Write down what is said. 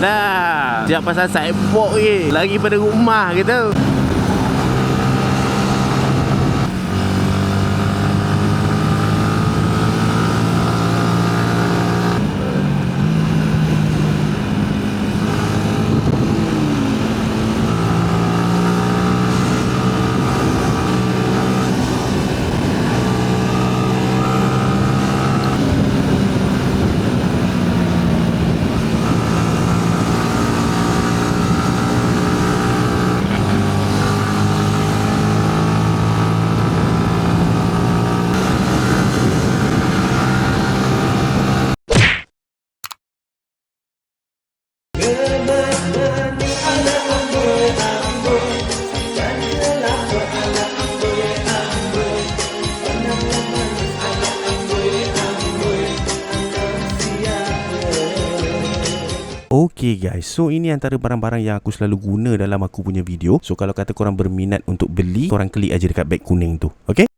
Dah siap pasal sidewalk je, lagi pada rumah kita. Okay guys, so ini antara barang-barang yang aku selalu guna dalam aku punya video. So kalau kata korang berminat untuk beli, korang klik aja dekat beg kuning tu. Okay?